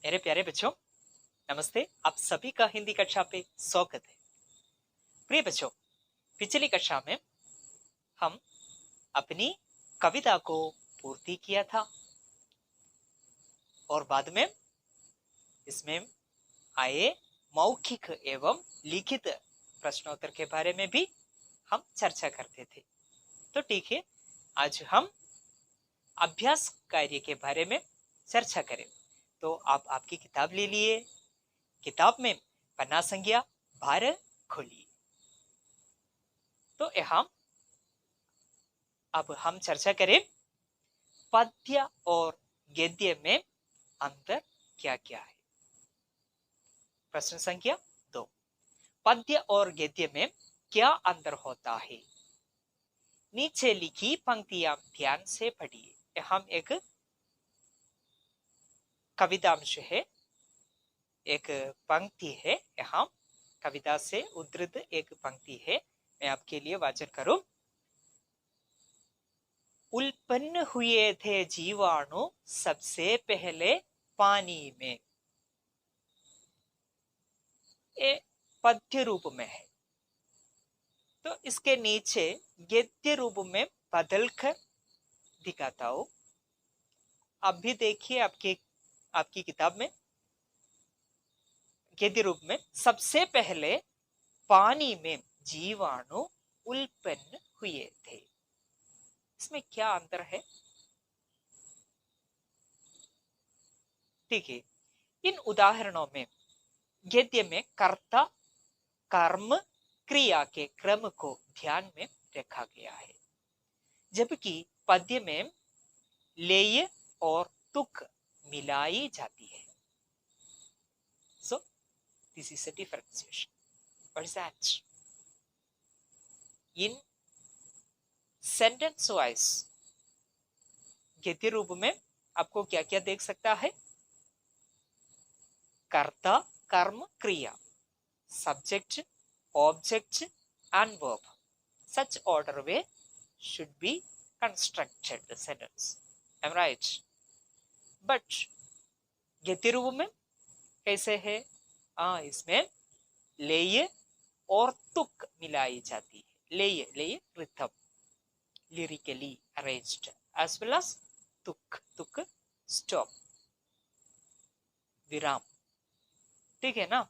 मेरे प्यारे बच्चों, नमस्ते। आप सभी का हिंदी कक्षा पे स्वागत है। प्रिय बच्चों, पिछली कक्षा में हम अपनी कविता को पूर्ति किया था और बाद में इसमें आए मौखिक एवं लिखित प्रश्नोत्तर के बारे में भी हम चर्चा करते थे। तो ठीक है, आज हम अभ्यास कार्य के बारे में चर्चा करें। तो आप आपकी किताब ले लिए, किताब में पन्ना संख्या 12 खोलिए। तो यहाँ अब हम चर्चा करें पद्य और गद्य में अंतर क्या क्या है। प्रश्न संख्या 2, पद्य और गद्य में क्या अंतर होता है? नीचे लिखी पंक्तियां ध्यान से पढ़िए। हम एक कवितांश है, एक पंक्ति है, यहाँ कविता से उद्धृत एक पंक्ति है। मैं आपके लिए वाचन करूं। उत्पन्न हुए थे जीवाणु सबसे पहले पानी में। ये पद्य रूप में है, तो इसके नीचे गद्य रूप में बदल कर दिखाता हूं। अब भी देखिए आपकी किताब में गद्य रूप में सबसे पहले पानी में जीवाणु उत्पन्न हुए थे। इसमें क्या अंतर है? ठीक है, इन उदाहरणों में गद्य में कर्ता कर्म क्रिया के क्रम को ध्यान में रखा गया है, जबकि पद्य में लेय और तुक मिलाई जाती है। So this is a differentiation. What is that? In sentence wise गद्य रूप में आपको क्या क्या देख सकता है? कर्ता कर्म क्रिया, subject, object and verb. Such order way should be constructed the sentence. Am I right? But गद्य रूप में कैसे है? इसमें लेय और तुक मिलाई जाती है। लेय rhythm, lyrically arranged, as well as तुक stop, विराम। ठीक है ना?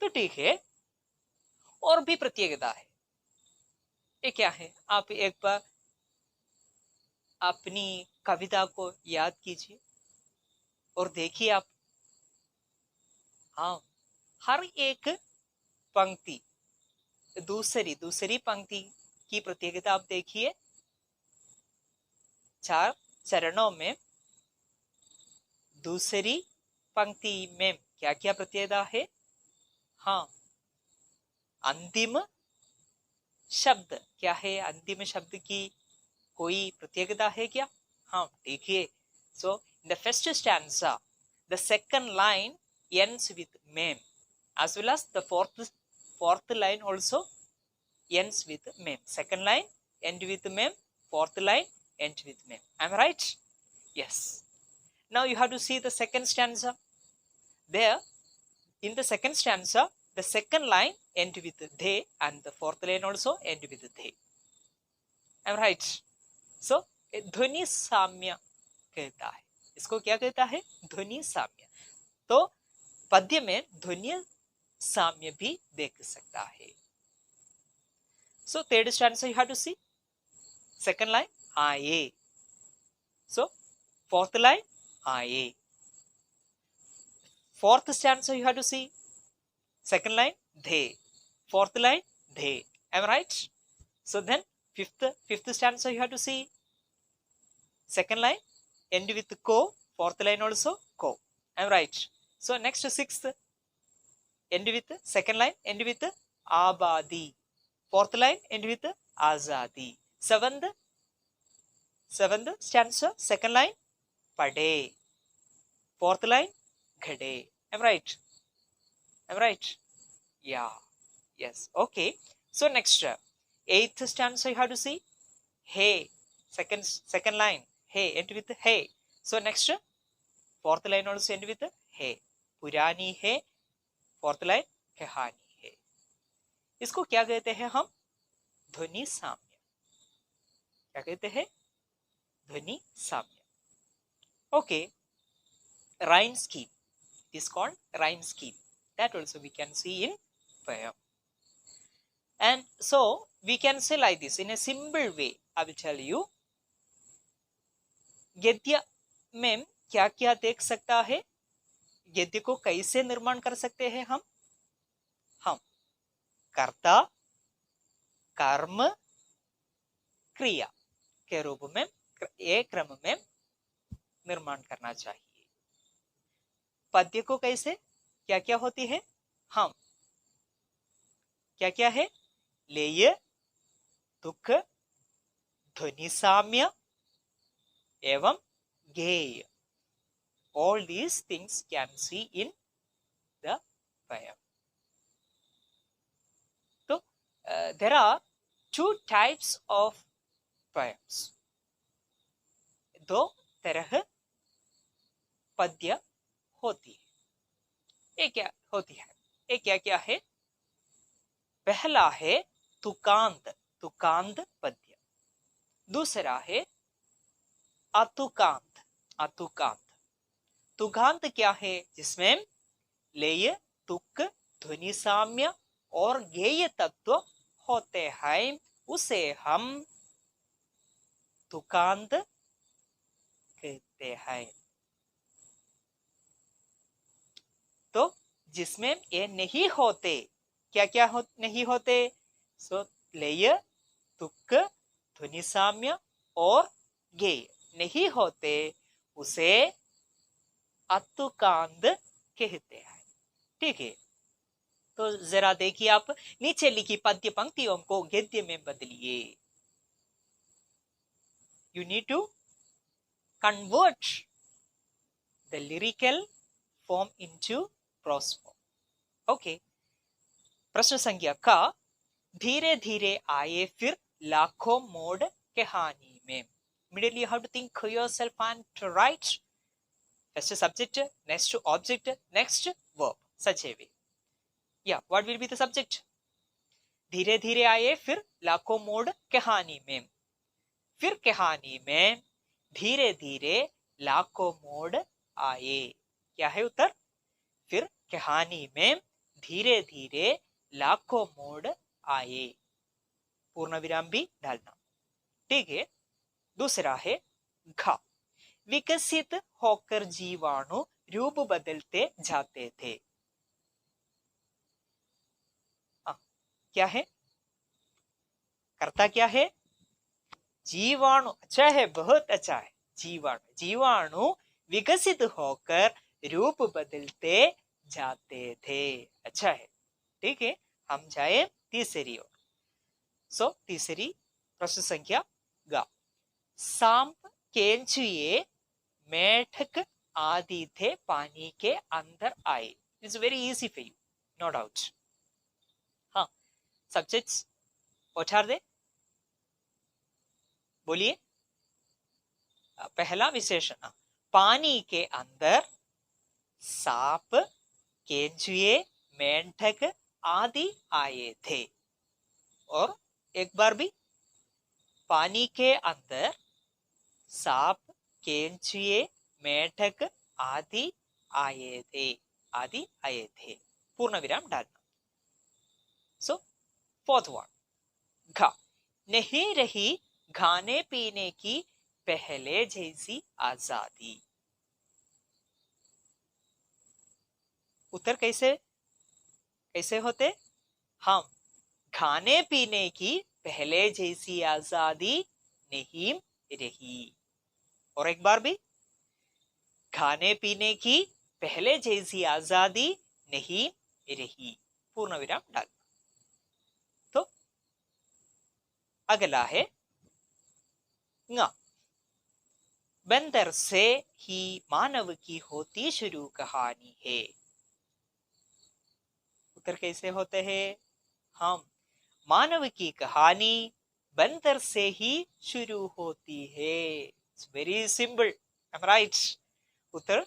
तो ठीक है, और भी प्रत्येकता है। ये क्या है? आप एक बार अपनी कविता को याद कीजिए और देखिए आप, हर एक पंक्ति दूसरी पंक्ति की प्रत्येकता आप देखिए। 4 चरणों में दूसरी पंक्ति में क्या क्या प्रत्येकता है? अंतिम शब्द क्या है? अंतिम शब्द की कोई प्रत्येकता है क्या? देखिए। So in the first stanza the second line ends with mem, as well as the fourth line also ends with mem. Second line end with mem, fourth line end with mem. Am I right? Yes. Now you have to see the second stanza. There in the second stanza the second line end with they and the fourth line also end with they. Am I right? So ध्वनि साम्य कहता है। इसको क्या कहता है? ध्वनि साम्य। तो पद्य में ध्वनि साम्य भी देख सकता है। So third stanza you have to see. Second line आए, so fourth line आए. Fourth stanza you have to see. Second line they, fourth line they. Am I right? So then fifth stanza you have to see. Second line end with ko, fourth line also ko. Am I right? So next sixth end with second line end with abadi, fourth line end with azadi. Seventh stanza second line pade, fourth line ghade. Am I right? Am I right? Yeah. Yes. Okay. So next eighth stanza you have to see. Hey, second line hey end with hey. So next fourth line also end with है, पुरानी है, fourth line कहानी है। इसको क्या कहते हैं हम? ध्वनि साम्य। क्या कहते हैं? ध्वनि साम्य। Okay, rhyme scheme. It is called rhyme scheme. That also we can see in poem. And so we can say like this in a simple way. I will tell you. गद्य में क्या क्या देख सकता है? गद्य को कैसे निर्माण कर सकते हैं हम? कर्ता, कर्म, क्रिया के रूप में एक क्रम में निर्माण करना चाहिए। पद्य को कैसे? क्या क्या होती है? हम क्या क्या है? लेय, तुक, ध्वनि साम्य एवं गेय. All these things can see in the poem. So there are two types of poems. दो तरह पद्य होती है। एक क्या होती है? एक क्या क्या है? पहला है तुकांत, तुकांत पद्य। दूसरा है अतुकांत, अतुकांत। तुकांत क्या है? जिसमें लेय, तुक, ध्वनि साम्य और गेय तत्व होते हैं, उसे हम तुकांत कहते हैं। तो जिसमें ये नहीं होते, क्या क्या नहीं होते? सो लेय, तुक, ध्वनि साम्य और गेय नहीं होते, उसे अतुकांत कहते हैं। ठीक है, तो जरा देखिए, आप नीचे लिखी पद्य पंक्तियों को गद्य में बदलिए। You need to convert the lyrical form into prose form. Okay, प्रश्न संख्या का, धीरे धीरे आए फिर लाखों मोड़ कहानी में। Immediately you have to think yourself and to write first subject, next object, next verb, such a way. Yeah, what will be the subject? धीरे धीरे आए फिर लाखों मोड़ कहानी में। फिर कहानी में धीरे धीरे लाखों मोड़ आए। क्या है उत्तर? फिर कहानी में धीरे धीरे लाखों मोड़ आए। पूर्ण विराम भी डालना। ठीक है, दूसरा है घ, विकसित होकर जीवाणु रूप बदलते जाते थे। क्या है? कर्ता क्या है? जीवाणु। अच्छा है, बहुत अच्छा है। जीवाणु, जीवाणु विकसित होकर रूप बदलते जाते थे। अच्छा है, ठीक है। हम जाए तीसरी ओर। सो तीसरी प्रश्न संख्या ग, सांप, केंचुए, मेढक आदि थे पानी के अंदर आए। It's very easy for you, no doubt. हाँ, सब्जेक्ट्स व्हाट आर दे? बोलिए। पहला विशेषण, पानी के अंदर सांप, केंचुए, मेंढक आदि आए थे। और एक बार भी, पानी के अंदर सांप, केंचुए, मेंढक आदि आए थे, आदि आए थे। पूर्ण विराम डालना। सो फोर्थ वन, घ, नहीं रही खाने पीने की पहले जैसी आजादी। उत्तर कैसे कैसे होते? हम खाने पीने की पहले जैसी आजादी नहीं रही। और एक बार भी, खाने पीने की पहले जैसी आजादी नहीं रही। पूर्ण विराम डालना। तो अगला है ङ, बंदर से ही मानव की होती शुरू कहानी है। उत्तर कैसे होते हैं? हम मानव की कहानी बंदर से ही शुरू होती है। It's very simple, I am right. उत्तर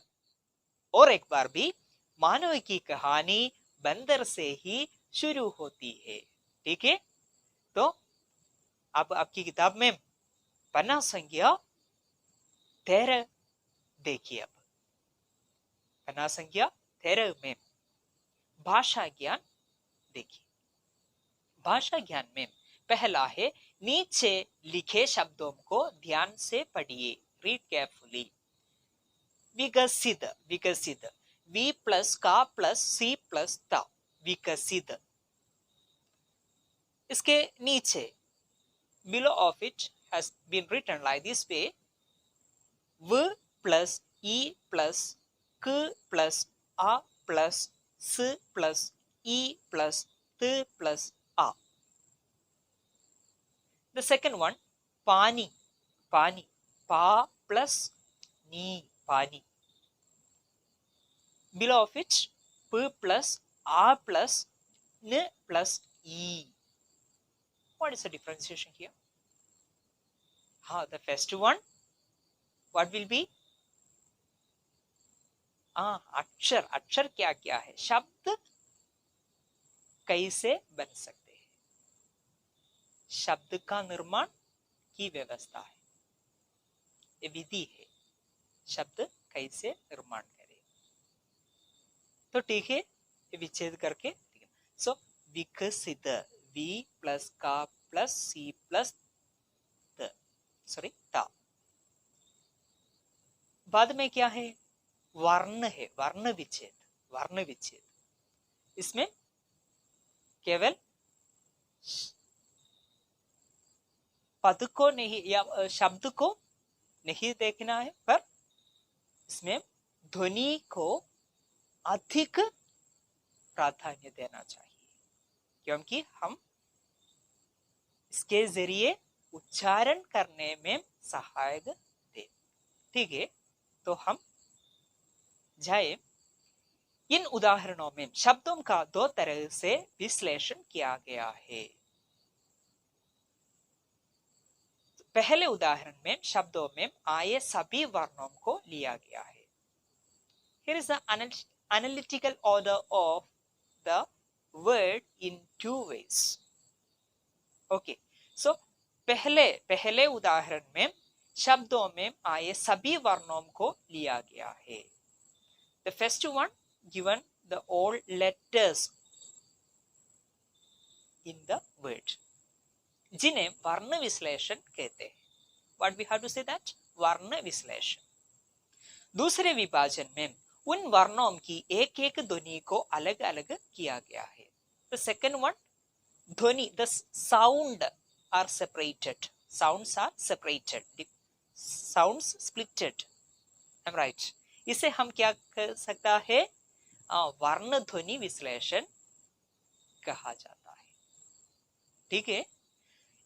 और एक बार भी मानव की कहानी बंदर से ही शुरू होती है। ठीक है, तो अब आपकी किताब में पन्ना संख्या 13 देखिए। अब पन्ना संख्या 13 में भाषा ज्ञान देखिए। भाषा ज्ञान में पहला है, नीचे लिखे शब्दों को ध्यान से पढ़िए। Read carefully. विकसित, विकसित, वी प्लस का प्लस सी प्लस ता, विकसित। इसके नीचे below of it has been written like this way, v plus e plus k plus a plus s plus e plus t plus a. The second one, pani, pani, pa plus ni, pani. Below of it, p plus a plus n plus e. What is the differentiation here? The first one, what will be? अक्षर, अक्षर क्या क्या है? शब्द कैसे बन सकते हैं, शब्द का निर्माण की व्यवस्था है, ये विधि है, शब्द कैसे निर्माण करें। तो ठीक है, ये विच्छेद करके, सो विकसित, वी प्लस का प्लस सी प्लस ता। बाद में क्या है? वर्ण है, वर्ण विच्छेद, वर्ण विच्छेद। इसमें केवल पद को नहीं या शब्द को नहीं देखना है, पर इसमें ध्वनि को अधिक प्राधान्य देना चाहिए, क्योंकि हम इसके जरिए उच्चारण करने में सहायक थे। ठीक है, तो हम जाए। इन उदाहरणों में शब्दों का दो तरह से विश्लेषण किया गया है। पहले उदाहरण में शब्दों में आए सभी वर्णों को लिया गया है। Here is the analytical order of the word in two ways. Okay, so पहले उदाहरण में शब्दों में आए सभी वर्णों को लिया गया है। The first one, given the all letters in the word, जिन्हें वर्ण विश्लेषण कहते हैं। What we have to say that? वर्ण विश्लेषण। दूसरे विभाजन में उन वर्णों की एक एक ध्वनि को अलग अलग किया गया है। The second one, ध्वनि, the sound are separated. Sounds are separated. The sounds splitted. I'm right. इसे हम क्या कह सकता है? वर्ण ध्वनि विश्लेषण कहा जाता है। ठीक है,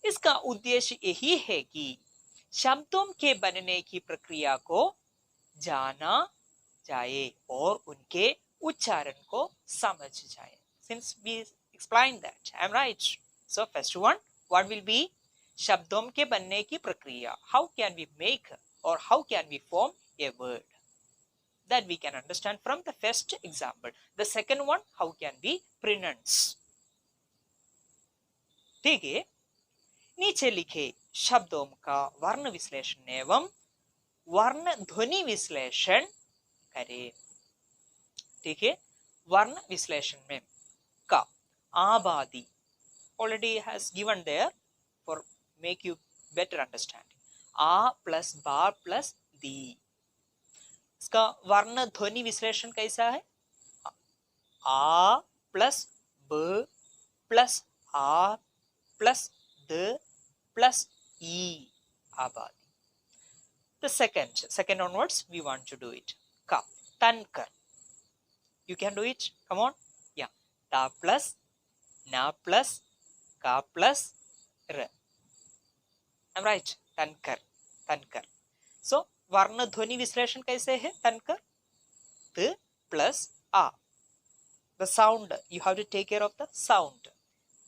इसका उद्देश्य यही है कि शब्दों के बनने की प्रक्रिया को जाना जाए और उनके उच्चारण को समझ जाए। Since we explained that, I'm right. So first one, what will be? शब्दों के बनने की प्रक्रिया. How can we make or how can we form a word? That we can understand from the first example. The second one, how can we pronounce? ठीक है, नीचे लिखे शब्दों का वर्ण विश्लेषण एवं वर्ण ध्वनि विश्लेषण करें। ठीक है, वर्ण विश्लेषण में का आबादी already has given there for make you better understanding. आ प्लस बा प्लस दी। इसका वर्ण ध्वनि विश्लेषण कैसा है? आ प्लस ब प्लस आ प्लस द प्लस ई, आबादी। The second onwards we want to do it. Ka, tankar. You can do it. Come on. Yeah. Ta plus, na plus, ka plus, r. I'm right. Tankar, tankar. So वर्ण ध्वनि विश्लेषण कैसे है? तनकर, त plus a. The sound, you have to take care of the sound.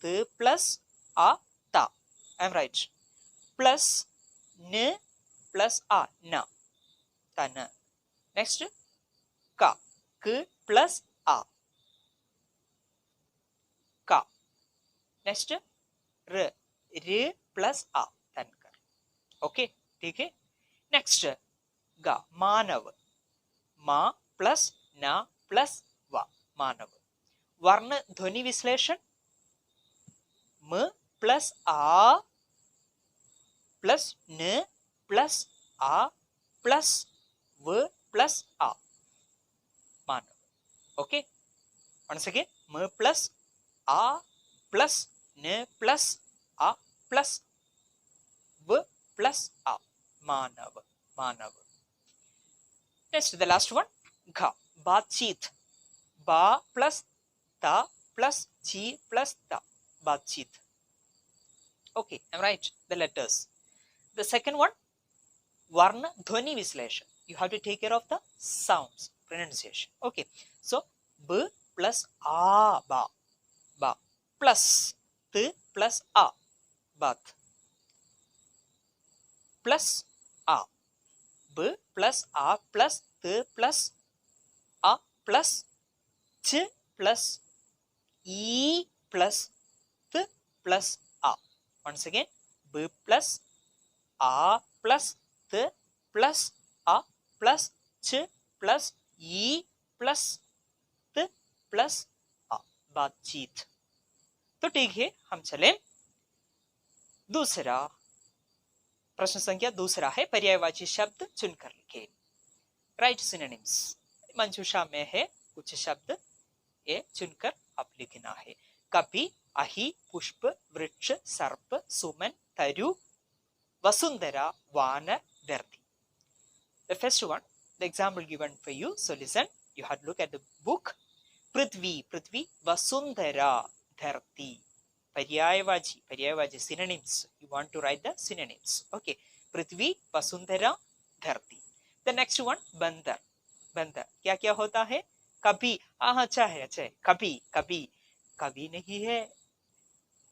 T plus a, ta. I'm right. Plus n plus a, na. Tana. Next, ka. k plus a, ka. Next र, र plus आ, धनकर. Okay, ठीक है. Next गा, मानव, मा plus ना plus वा, मानव. वर्ण ध्वनि विश्लेषण, म प्लस आ प्लस न प्लस आ प्लस व प्लस आ, मानव. ओके, once again, म प्लस आ प्लस न प्लस आ प्लस व प्लस आ, मानव, मानव. नेक्स्ट द लास्ट वन, घ, बातचीत, बा प्लस ता प्लस ची प्लस ता, बातचीत. Okay, I'm right. The letters. The second one, varna dhvani visleshan. You have to take care of the sounds, pronunciation. Okay, so b plus a, ba, ba, plus t plus a, bath, plus a, b plus a plus t plus a plus ch plus e plus t plus a. Once again, b plus a plus t plus a plus ch plus e plus t plus a, बातचीत. तो ठीक है, हम चलें दूसरा प्रश्न संख्या दूसरा है, पर्यायवाची शब्द चुनकर लिखें. Right synonyms. मंजूषा में है कुछ शब्द, ये चुनकर आप लिखना है. कपि, अहि, पुष्प, वृक्ष, सर्प, सुमन, तरु, वसुंधरा, वानर, धरती. The first one, the example given for you. So listen, you have to look at the book. पृथ्वी, पृथ्वी, वसुंधरा, धरती. पर्यायवाची, पर्यायवाची synonyms. You want to write the synonyms. Okay, पृथ्वी, वसुंधरा, धरती. The next one, बंदर, बंदर क्या क्या होता है? कभी, अच्छा है, अच्छा है. कभी, कभी, कभी नहीं है,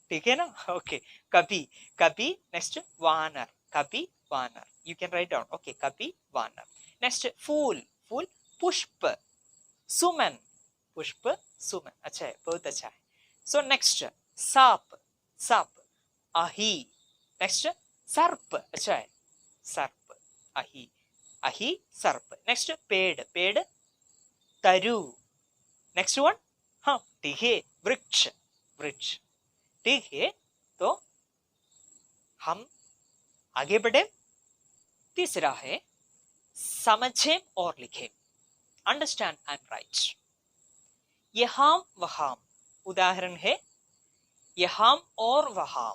ठीक है ना? ओके, कभी, कभी. नेक्स्ट वानर, कभी, वानर. You can write down. Okay, कभी, वानर. नेक्स्ट फूल, फूल, पुष्प, सुमन, पुष्प, सुमन. अच्छा है, बहुत अच्छा है. सो नेक्स्ट सांप, सांप, अहि. नेक्स्ट सर्प, अच्छा है, सर्प, अहि, अहि, सर्प. नेक्स्ट पेड़, पेड़, तरु. नेक्स्ट वन, हाँ ठीक है, वृक्ष, वृक्ष. ठीक है, तो हम आगे बढ़े. तीसरा है समझें और लिखें. Understand and right. यहां वहां, उदाहरण है यहां और वहां,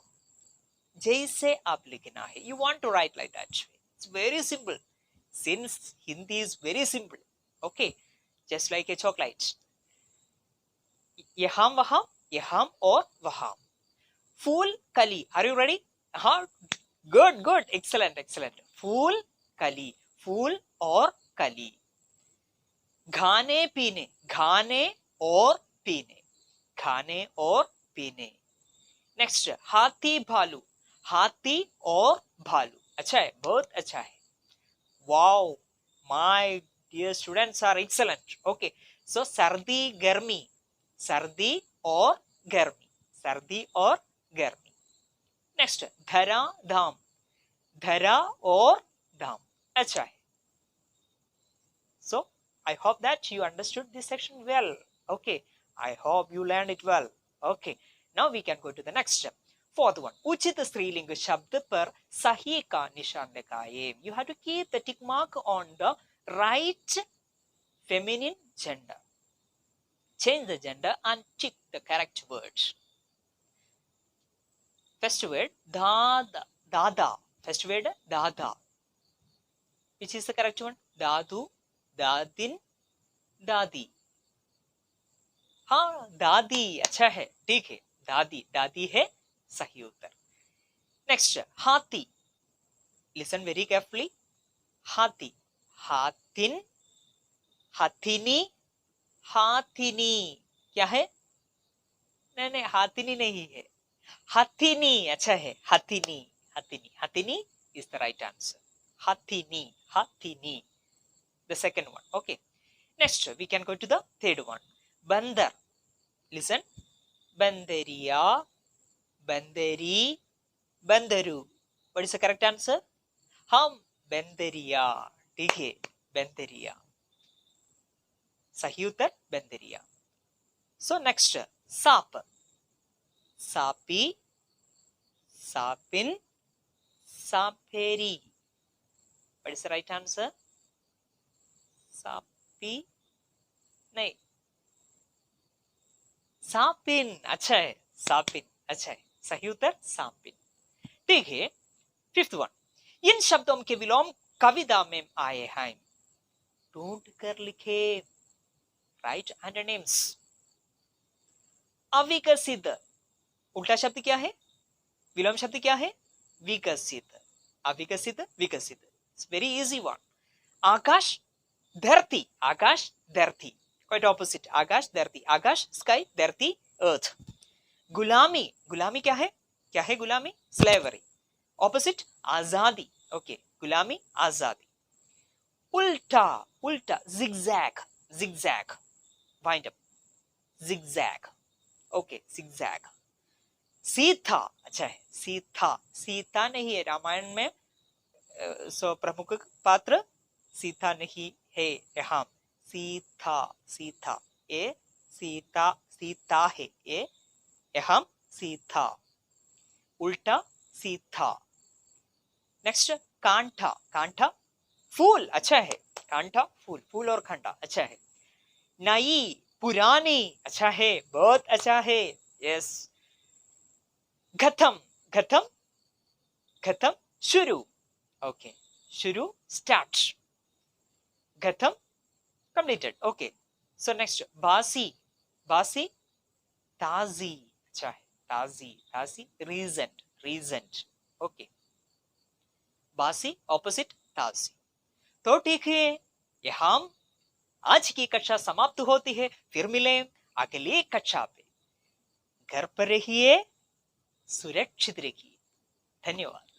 जैसे आप लिखना है. You want to write like that. It's very simple, since Hindi is very simple. Okay, just like a chocolate. यहां वहां, यहां और वहां. फूल कली, आर यू रेडी? हाँ, गुड गुड, एक्सलेंट एक्सलेंट. फूल कली, फूल और कली. खाने पीने, खाने और पीने, खाने और पीने. नेक्स्ट हाथी भालू, हाथी और भालू. अच्छा है, बहुत अच्छा है. Wow, my dear students are excellent. Okay, so सर्दी गर्मी, सर्दी और गर्मी, सर्दी और गर्मी. नेक्स्ट धरा धाम, धरा और धाम. अच्छा है. सो I hope that you understood this section well. Okay, I hope you learned it well. Okay, now we can go to the next step. Fourth one, उचित स्त्रीलिंग शब्द पर सही का निशान लगाएं. You have to keep the tick mark on the right feminine gender. Change the gender and tick the correct words. First word, dada, dada. First word, dada. Which is the correct one? Dadu, दादिन, दादी. हाँ, दादी, अच्छा है, ठीक है. दादी, दादी है सही उत्तर. नेक्स्ट हाथी. Listen very carefully. हाथी, हाथिन, हाथिनी, हाथिनी. क्या है? नहीं नहीं, हाथिनी नहीं है, हाथिनी. अच्छा है, हाथिनी, हाथिनी, हाथिनी is the right answer. हाथिनी, हाथिनी. The second one. Okay. Next, we can go to the third one. Bandar. Listen. Bandariya, Bandari, Bandaru. What is the correct answer? हम बंदरिया. ठीक है, बंदरिया. सही उत्तर बंदरिया. So next, साप. सापी, सापिन, सापेरी. What is the right answer? सापी नहीं, सापिन. अच्छा है, सापिन. अच्छा है, सही उत्तर सापिन. ठीक है. Fifth one. इन शब्दों के विलोम कविता में आए हैं. ढूंढ कर लिखे. Right antonyms. अविकसित. उल्टा शब्द क्या है? विलोम शब्द क्या है? विकसित. अविकसित, विकसित. It's very easy one. आकाश, धरती. आकाश, धरती. Quite opposite. आकाश, धरती. आकाश, स्काई. धरती, अर्थ. गुलामी. गुलामी क्या है? क्या है गुलामी? स्लेवरी. ऑपोजिट आजादी. ओके, गुलामी, आजादी. उल्टा. उल्टा zigzag. zigzag. wind up. zigzag. Okay, zigzag. Sita. अच्छा है, सीता. सीता नहीं है रामायण में. सो प्रमुख पात्र सीता नहीं है यहाँ. सीता. सीता. ये सीता. सीता है ये यहाँ. सीता. उल्टा सीता. नेक्स्ट, कांठा. कांठा फूल. अच्छा है, कांठा फूल. फूल और कांठा. अच्छा है. नई, पुरानी. अच्छा है, बहुत अच्छा है. यस. घटम. घटम. घटम शुरू. ओके, शुरू, स्टार्ट. घटम कंप्लीटेड. ओके. सो नेक्स्ट, बासी. बासी, ताजी. अच्छा है, ताजी. ताजी, रीजेंट. रीजेंट. ओके. बासी ऑपोजिट ताजी. तो ठीक है, यहाँ आज की कक्षा समाप्त होती है. फिर मिलें अगली कक्षा पे. घर पर रहिए, सुरक्षित रहिए. धन्यवाद.